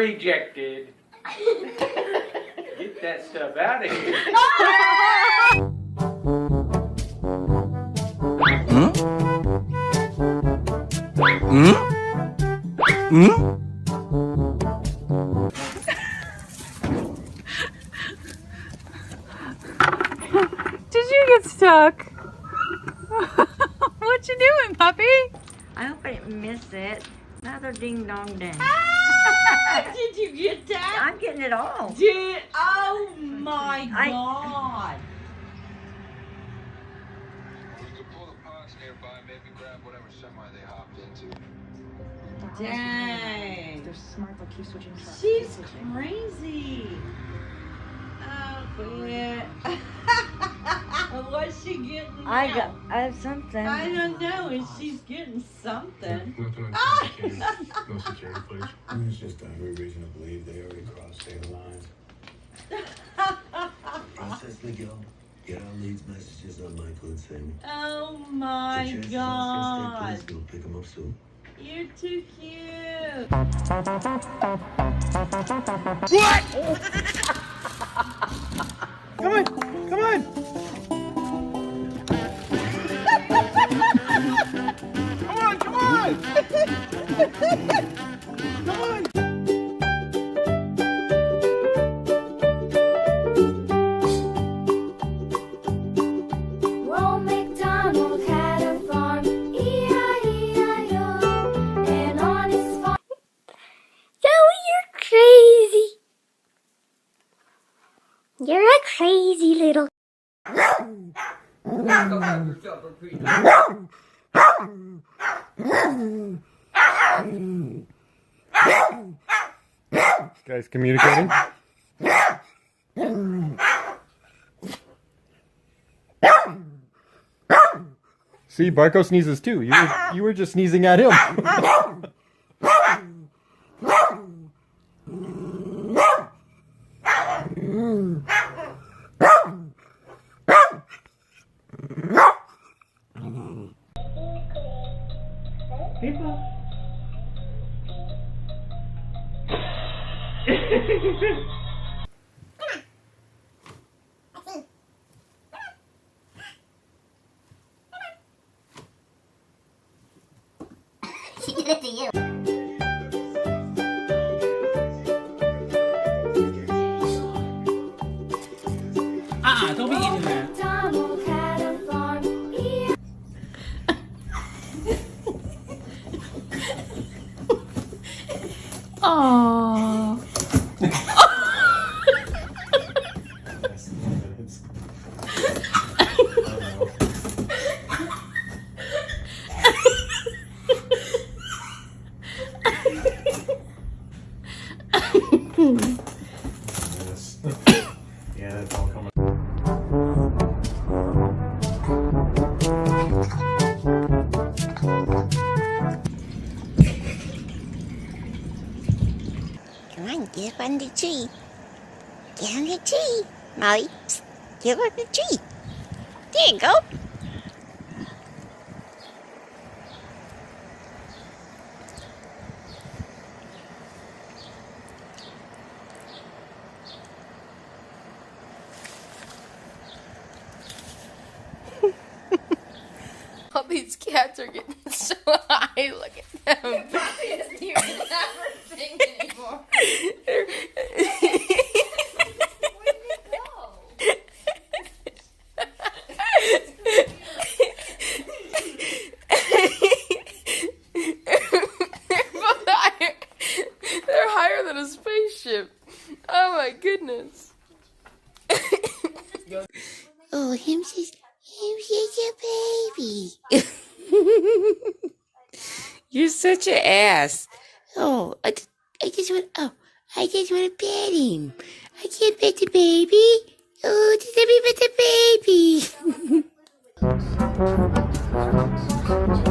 Rejected. Get that stuff out of here. Did you get stuck? What you doing, puppy? I hope I didn't miss it. Another ding dong ding. Did you get that? I'm getting it all. Oh my God. You could pull the parts nearby, maybe grab whatever semi they hopped into. Dang. They're smart, they'll keep switching trucks. She's crazy. Oh, yeah. What's she getting now? I have something. I don't know. And she's getting something. Nothing on no security footage. There's just every reason to believe they already crossed state lines. Process Miguel. Get our leads messages on Michael and Sammy. Oh my God. We'll pick them up soon. You're too cute. What? Come on, come on. Come on, come on. Come on. Old MacDonald had a farm, E-I-E-I-O, and on his farm... Zoe, you're crazy. You're a crazy little... This guy's communicating. See, Barco sneezes too. You were just sneezing at him. She did it to you. Don't be eating that. MacDonald had a farm, E-I-E-I-O. Aww. Yeah, that's all coming. Come on, get up on the tree. Get on the tree, Molly. Psst, get up on the tree. There you go. All these cats are getting so high. Look at them. Puppy doesn't even have her thing anymore. They're- Where did it go? They're higher than a spaceship. Oh my goodness. Oh, him's just a baby. You're such an ass. Oh, I just want to pet him. I can't pet the baby. Oh, just let me pet the baby.